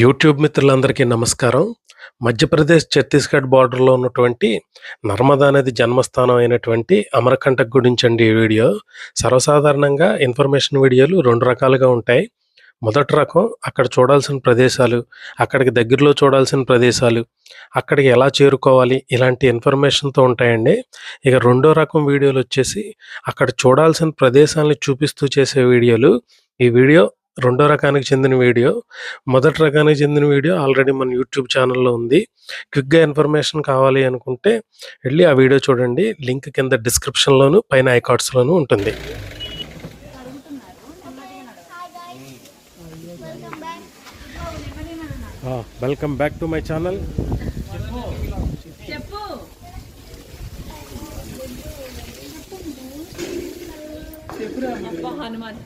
YouTube మిత్రులందరికీ నమస్కారం. మధ్యప్రదేశ్, ఛత్తీస్‌గఢ్ బోర్డర్‌లో ఉన్నటువంటి నర్మదా నది జన్మస్థానం అయినటువంటి అమరకంటక్ గురించండి ఈ వీడియో. సర్వసాధారణంగా ఇన్ఫర్మేషన్ వీడియోలు 2 రకాలుగా ఉంటాయి. మొదటి రకం అక్కడ చూడాల్సిన ప్రదేశాలు, అక్కడికి దగ్గరలో చూడాల్సిన ప్రదేశాలు, అక్కడికి ఎలా చేరుకోవాలి ఇలాంటి ఇన్ఫర్మేషన్‌తో ఉంటాయండి. ఇక రెండో రకం వీడియోలొచ్చేసి అక్కడ చూడాల్సిన ప్రదేశాలను చూపిస్తూ చేసే వీడియోలు. ఈ వీడియో రెండో రకానికి చెందిన వీడియో. మొదటి రకానికి చెందిన వీడియో ఆల్రెడీ మన యూట్యూబ్ ఛానల్‌లో ఉంది. క్విక్‌గా ఇన్ఫర్మేషన్ కావాలి అనుకుంటే వెళ్లి ఆ వీడియో చూడండి. లింక్ కింద డిస్క్రిప్షన్‌లోను, పైన ఐ కార్డ్స్‌లోను ఉంటుంది. Welcome back to my channel. Hanuman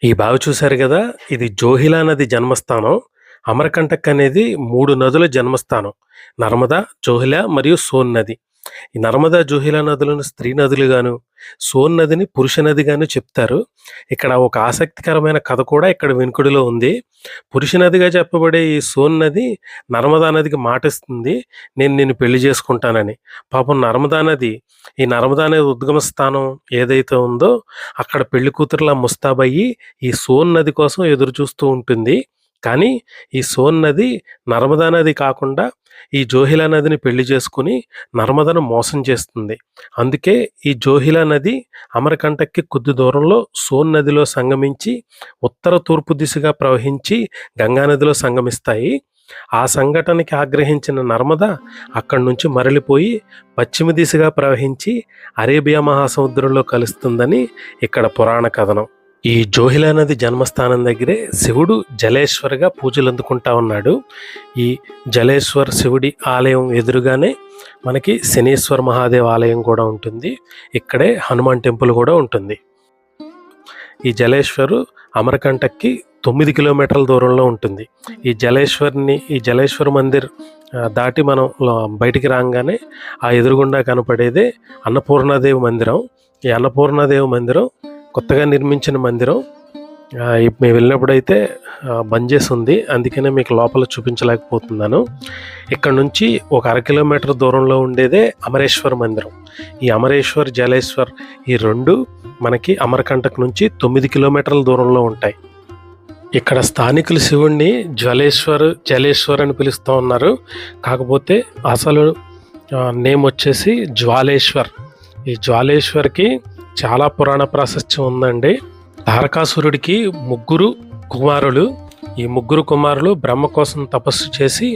ఈ బావి చూశారు కదా, ఇది జోహిలా నది జన్మస్థానం. అమరకంటక్ అనేది 3 నదుల జన్మస్థానం. నర్మదా, జోహిలా మరియు సోన్ నది. ఈ నర్మదా, జోహిలా నదులను స్త్రీ నదులుగాను, సోన్ నదిని పురుష నదిగాను చెప్తారు. ఇక్కడ ఒక ఆసక్తికరమైన కథ కూడా ఇక్కడ వెనుకడిలో ఉంది. పురుష నదిగా చెప్పబడే ఈ సోన్ నది నర్మదా నదికి మాటిస్తుంది, నేను నిన్ను పెళ్లి చేసుకుంటానని. పాపం ఈ నర్మదా నది ఉద్గమ స్థానం ఏదైతే ఉందో అక్కడ పెళ్లి కూతురులా ముస్తాబయ్యి ఈ సోన్ నది కోసం ఎదురు చూస్తూ ఉంటుంది. కానీ ఈ సోన్ నది నర్మదా నది కాకుండా ఈ జోహిలా నదిని పెళ్లి చేసుకుని నర్మదను మోసం చేస్తుంది. అందుకే ఈ జోహిలా నది అమరకంటక్కి కొద్ది దూరంలో సోన్ నదిలో సంగమించి ఉత్తర తూర్పు దిశగా ప్రవహించి గంగానదిలో సంగమిస్తాయి. ఆ సంఘటనకి ఆగ్రహించిన నర్మద అక్కడి నుంచి మరలిపోయి పశ్చిమ దిశగా ప్రవహించి అరేబియా మహాసముద్రంలో కలుస్తుందని ఇక్కడ పురాణ కథనం. ఈ జోహిలా నది జన్మస్థానం దగ్గరే శివుడు జలేశ్వర్గా పూజలు అందుకుంటా ఉన్నాడు. ఈ జలేశ్వర్ శివుడి ఆలయం ఎదురుగానే మనకి శనీశ్వర్ మహాదేవ్ ఆలయం కూడా ఉంటుంది. ఇక్కడే హనుమాన్ టెంపుల్ కూడా ఉంటుంది. ఈ జలేశ్వరు అమరకంటక్కి 9 కిలోమీటర్ల దూరంలో ఉంటుంది. ఈ జలేశ్వర్ మందిర్ దాటి మనం బయటికి రాగానే ఆ ఎదురుగుండా కనపడేదే అన్నపూర్ణాదేవి మందిరం. ఈ అన్నపూర్ణాదేవి మందిరం కొత్తగా నిర్మించిన మందిరం. మేము వెళ్ళినప్పుడైతే బంద్ చేసి ఉంది, అందుకనే మీకు లోపల చూపించలేకపోతున్నాను. ఇక్కడ నుంచి ఒక 1/2 కిలోమీటర్ దూరంలో ఉండేదే అమరేశ్వర్ మందిరం. ఈ అమరేశ్వర్, జలేశ్వర్ ఈ రెండు మనకి అమరకంటక్ నుంచి 9 కిలోమీటర్ల దూరంలో ఉంటాయి. ఇక్కడ స్థానికులు శివుణ్ణి జలేశ్వర్ అని పిలుస్తూ ఉన్నారు. కాకపోతే అసలు నేమ్ వచ్చేసి జ్వాలేశ్వర్. ఈ జ్వాలేశ్వర్కి చాలా పురాణ ప్రాశస్త్యం ఉందండి. తారకాసురుడికి 3 కుమారులు. ఈ 3 కుమారులు బ్రహ్మ కోసం తపస్సు చేసి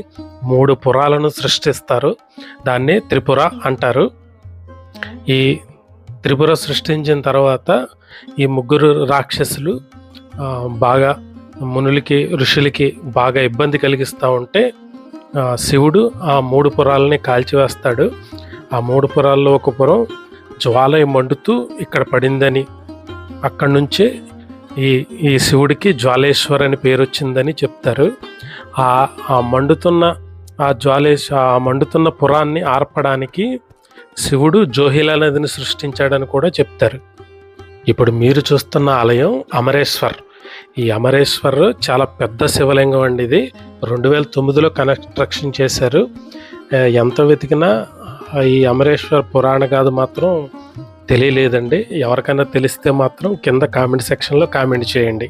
3 పురాలను సృష్టిస్తారు. దాన్నే త్రిపుర అంటారు. ఈ త్రిపుర సృష్టించిన తర్వాత ఈ 3 రాక్షసులు బాగా మునులకి, ఋషులకి బాగా ఇబ్బంది కలిగిస్తూ ఉంటే శివుడు ఆ 3 పురాలని కాల్చివేస్తాడు. ఆ 3 పురాల్లో ఒక పురం జ్వాలయ మండుతూ ఇక్కడ పడిందని, అక్కడి నుంచే ఈ శివుడికి జ్వాలేశ్వర్ అని పేరు వచ్చిందని చెప్తారు. ఆ మండుతున్న పురాన్ని ఆర్పడానికి శివుడు జోహిలా నదిని సృష్టించాడని కూడా చెప్తారు. ఇప్పుడు మీరు చూస్తున్న ఆలయం అమరేశ్వర్. ఈ అమరేశ్వర్ చాలా పెద్ద శివలింగం అండి. ఇది 2009లో కన్స్ట్రక్షన్ చేశారు. ఎంత వెతికినా ఈ అమరేశ్వర్ పురాణ గాథ మాత్రం తెలియలేదండి. ఎవరికైనా తెలిస్తే మాత్రం కింద కామెంట్ సెక్షన్లో కామెంట్ చేయండి.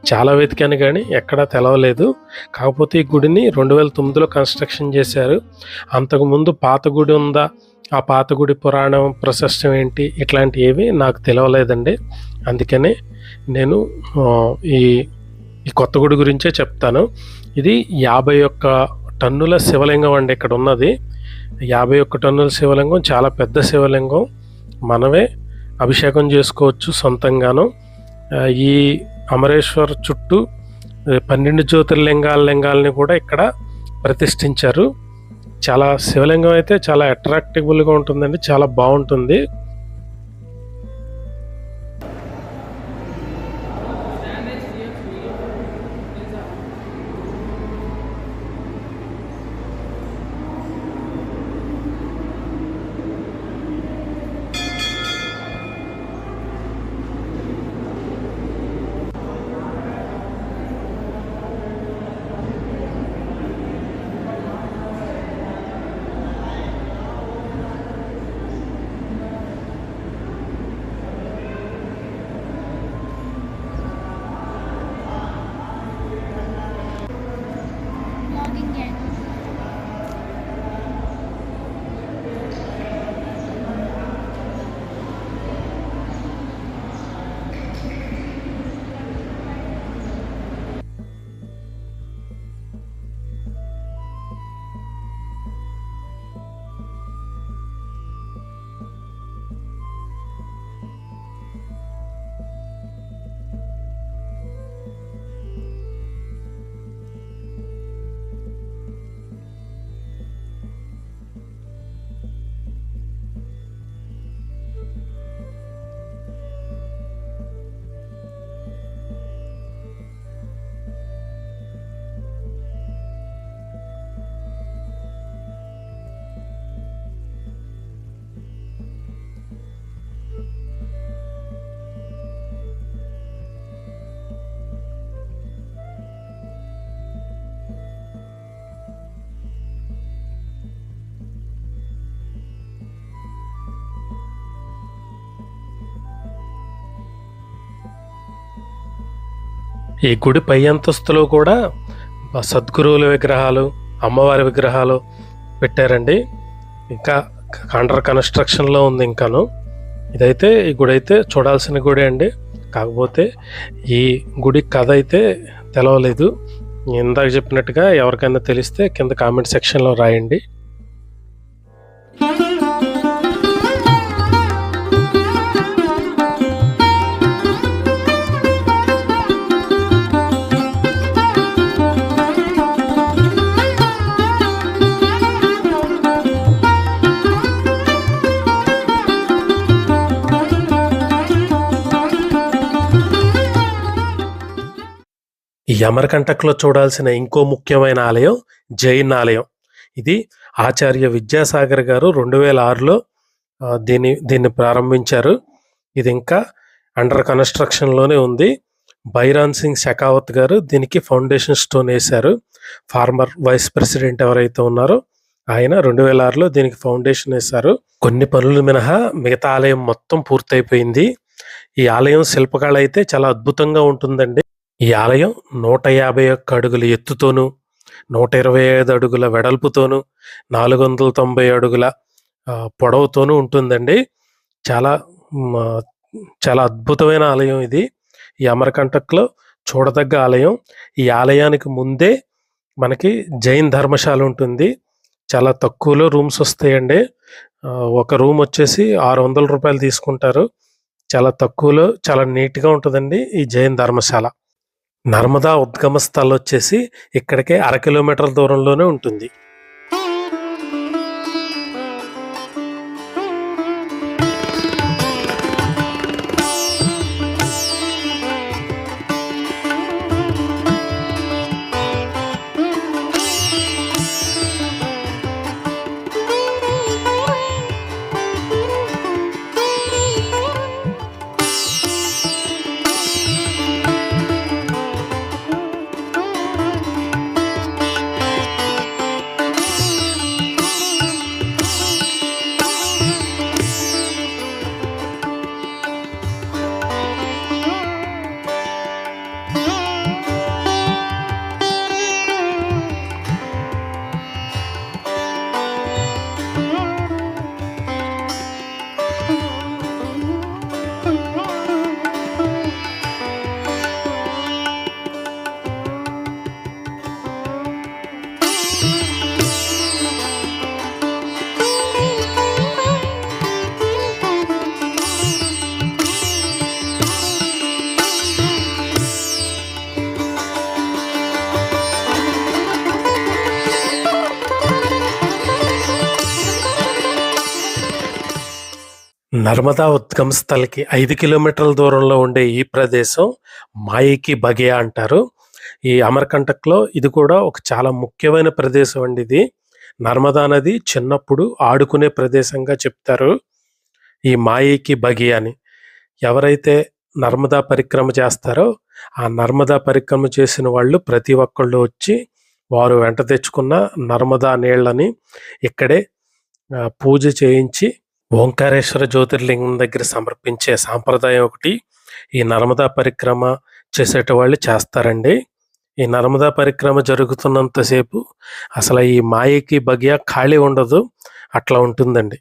చాలా వెతికాను కానీ ఎక్కడా తెలవలేదు. కాకపోతే ఈ గుడిని 2009లో కన్స్ట్రక్షన్ చేశారు. అంతకుముందు పాత గుడి ఉందా, ఆ పాత గుడి పురాణం ప్రశస్తం ఏంటి, ఇట్లాంటి ఏవి నాకు తెలవలేదండి. అందుకనే నేను ఈ కొత్త గుడి గురించే చెప్తాను. ఇది 51 టన్నుల శివలింగం అండి ఇక్కడ ఉన్నది. 51 టన్నుల శివలింగం చాలా పెద్ద శివలింగం. మనమే అభిషేకం చేసుకోవచ్చు సొంతంగాను. ఈ అమరేశ్వర్ చుట్టూ 12 జ్యోతిర్లింగాలని కూడా ఇక్కడ ప్రతిష్ఠించారు. చాలా శివలింగం అయితే చాలా అట్రాక్టిబుల్గా ఉంటుందండి, చాలా బాగుంటుంది. ఈ గుడి పై అంతస్తులో కూడా సద్గురువుల విగ్రహాలు, అమ్మవారి విగ్రహాలు పెట్టారండి. ఇంకా అండర్ కన్స్ట్రక్షన్లో ఉంది ఇంకాను. ఇదైతే ఈ గుడి అయితే చూడాల్సిన గుడి అండి. కాకపోతే ఈ గుడి కథ అయితే తెలవలేదు. ఇందాక చెప్పినట్టుగా ఎవరికైనా తెలిస్తే కింద కామెంట్ సెక్షన్లో రాయండి. ఈ అమరకంటక్లో చూడాల్సిన ఇంకో ముఖ్యమైన ఆలయం జైన్ ఆలయం. ఇది ఆచార్య విద్యాసాగర్ గారు 2006లో దీన్ని ప్రారంభించారు. ఇది ఇంకా అండర్ కన్స్ట్రక్షన్లోనే ఉంది. బైరాన్ సింగ్ షెకావత్ గారు దీనికి ఫౌండేషన్ స్టోన్ వేశారు. ఫార్మర్ వైస్ ప్రెసిడెంట్ ఎవరైతే ఉన్నారో ఆయన 2006లో దీనికి ఫౌండేషన్ వేశారు. కొన్ని పనులు మినహా మిగతా ఆలయం మొత్తం పూర్తయిపోయింది. ఈ ఆలయం శిల్పకళ అయితే చాలా అద్భుతంగా ఉంటుందండి. ఈ ఆలయం 151 అడుగుల ఎత్తుతోనూ, 125 అడుగుల వెడల్పుతోనూ, 490 అడుగుల పొడవుతోనూ ఉంటుందండి. చాలా చాలా అద్భుతమైన ఆలయం ఇది. ఈ అమరకంటక్లో చూడదగ్గ ఆలయం. ఈ ఆలయానికి ముందే మనకి జైన్ ధర్మశాల ఉంటుంది. చాలా తక్కువలో రూమ్స్ వస్తాయండి. ఒక రూమ్ వచ్చేసి 600 రూపాయలు తీసుకుంటారు. చాలా తక్కువలో చాలా నీట్గా ఉంటుందండి ఈ జైన్ ధర్మశాల. నర్మదా ఉద్గమ స్థల్ వచ్చేసి ఇక్కడికే 1/2 కిలోమీటర్ల దూరంలోనే ఉంటుంది. నర్మదా ఉద్గమ స్థల్‌కి 5 కిలోమీటర్ల దూరంలో ఉండే ఈ ప్రదేశం మాయి కి బగియా అంటారు. ఈ అమర్‌కంటక్‌లో ఇది కూడా ఒక చాలా ముఖ్యమైన ప్రదేశం అండి ఇది. నర్మదా నది చిన్నప్పుడు ఆడుకునే ప్రదేశంగా చెప్తారు. ఈ మాయి కి బగియా అని. ఎవరైతే నర్మదా పరిక్రమ చేస్తారో, ఆ నర్మదా పరిక్రమ చేసిన వాళ్ళు ప్రతి ఒక్కళ్ళు వచ్చి వారు వెంట తెచ్చుకున్న నర్మదా నీళ్ళని ఇక్కడే పూజ చేయించి ఓంకారేశ్వర జ్యోతిర్లింగం దగ్గర సమర్పించే సాంప్రదాయం ఒకటి ఈ నర్మదా పరిక్రమ చేసేటవాళ్ళు చేస్తారండి. ఈ నర్మదా పరిక్రమ జరుగుతున్నంత సేపు అసలు ఈ మాయికి బగియా ఖాళీ ఉండదు. అట్లా ఉంటుందండి.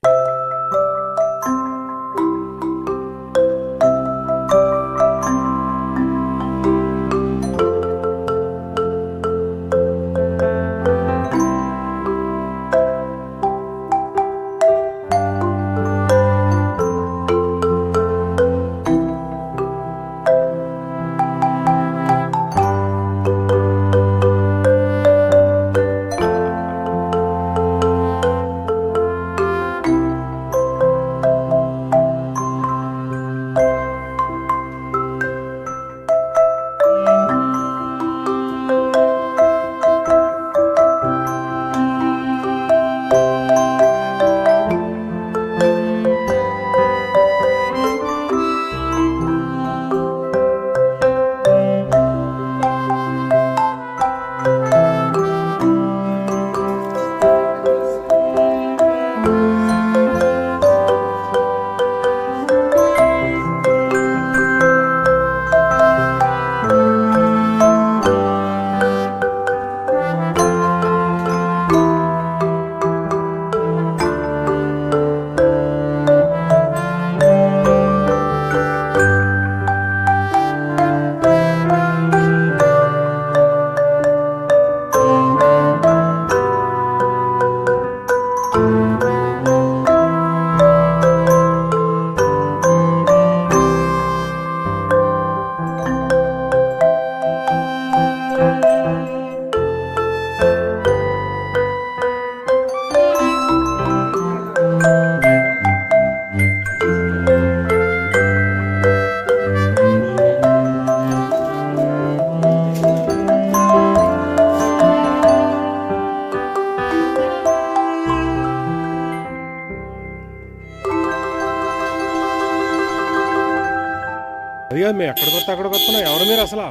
అది కాదు, మేము అక్కడికి వస్తున్నాం. ఎవరు మీరు అసలు?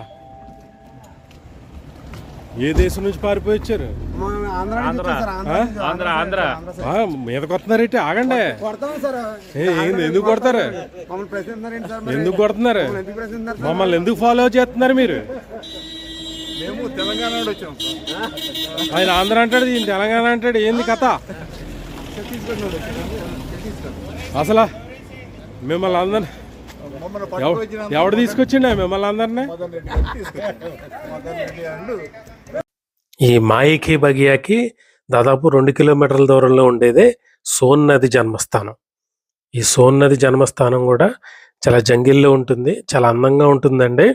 ఏ దేశం నుంచి పారిపోయి వచ్చారు? మీదకి వస్తున్నారేంటి? ఆగండి. ఎందుకు కొడతారు? ఎందుకు కొడుతున్నారు? మమ్మల్ని ఎందుకు ఫాలో చేస్తున్నారు మీరు? ఆయన ఆంధ్ర అంటాడు, ఈయన తెలంగాణ అంటాడు. ఏంది కథ అసలు? మిమ్మల్ని అందరు ఎవడు తీసుకొచ్చిండ మిమ్మల్ని అందరినీ? ఈ మాయికి బగియాకి దాదాపు 2 కిలోమీటర్ల దూరంలో ఉండేదే సోన్ నది జన్మస్థానం. ఈ సోన్ నది జన్మస్థానం కూడా చాలా జంగిల్లో ఉంటుంది. చాలా అందంగా ఉంటుందండి.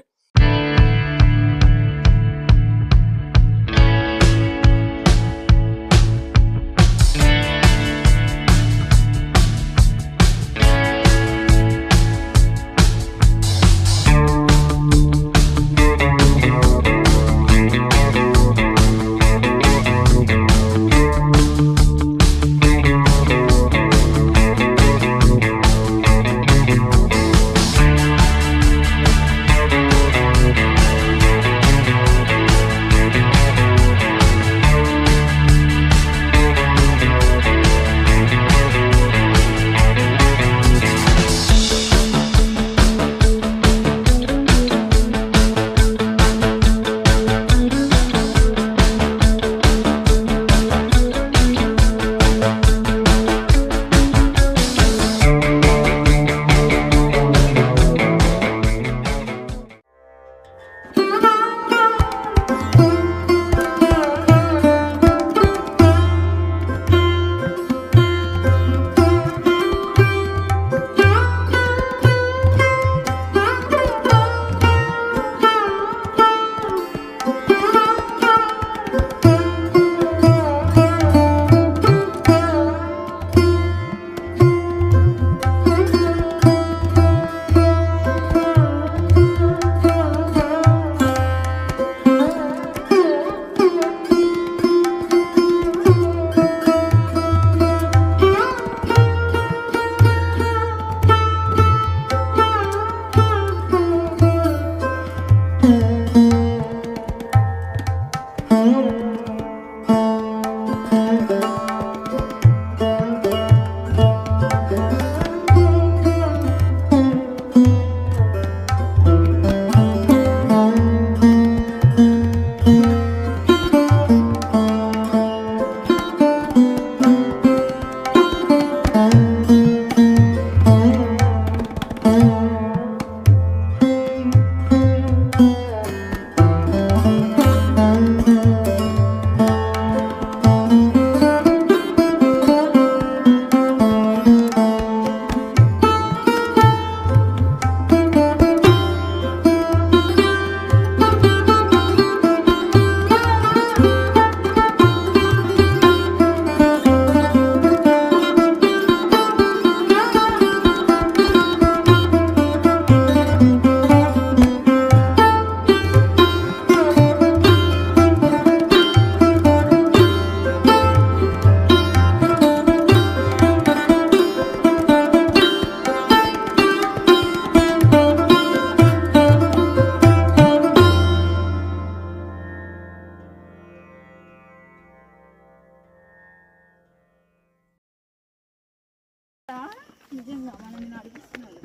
నిజంగా మనం నడిపిస్తున్నారు.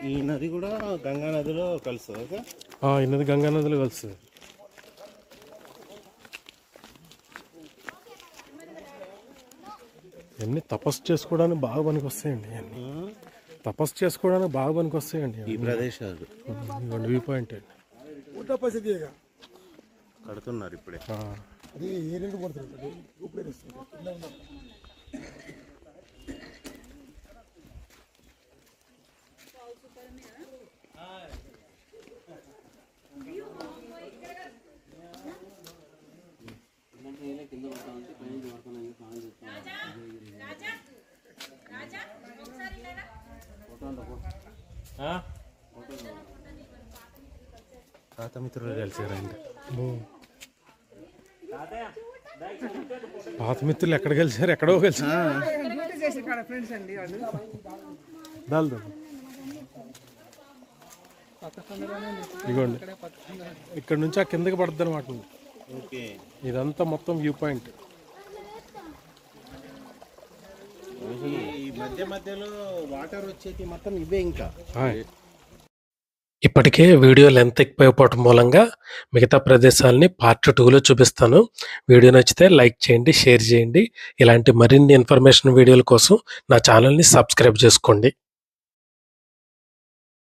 ఈ నది కూడా గంగా నదిలో కలుస్తుంది కదా? ఈ నది గంగా నదిలో కలుస్తుంది. ఇవన్నీ తపస్సు చేసుకోవడానికి బాగా పనికి వస్తాయండి. ఇవన్నీ తపస్సు చేసుకోవడానికి బాగా పనికి వస్తాయండి ఈ ప్రదేశాలు. ఇవ్వండి వ్యూ పాయింట్ అండి. కడుతున్నారు ఇప్పుడే. తాత మిత్రులు కలిసారండి. పాత మిత్రులు ఎక్కడ కలిసారు? ఎక్కడో కలిసారు. ఇదిగోండి, ఇక్కడ నుంచి ఆ కిందకి పడుతుంది అనమాట. ఇదంతా మొత్తం వ్యూ పాయింట్. ఈ మధ్య మధ్యలో వాటర్ వచ్చేది మొత్తం ఇవే. ఇంకా ఇప్పటికే వీడియో లెంత్ ఎక్కువైపోవటం మూలంగా మిగతా ప్రదేశాలని పార్ట్ 2లో చూపిస్తాను. వీడియో నచ్చితే లైక్ చేయండి, షేర్ చేయండి. ఇలాంటి మరిన్ని ఇన్ఫర్మేషన్ వీడియోల కోసం నా ఛానల్ని సబ్స్క్రైబ్ చేసుకోండి.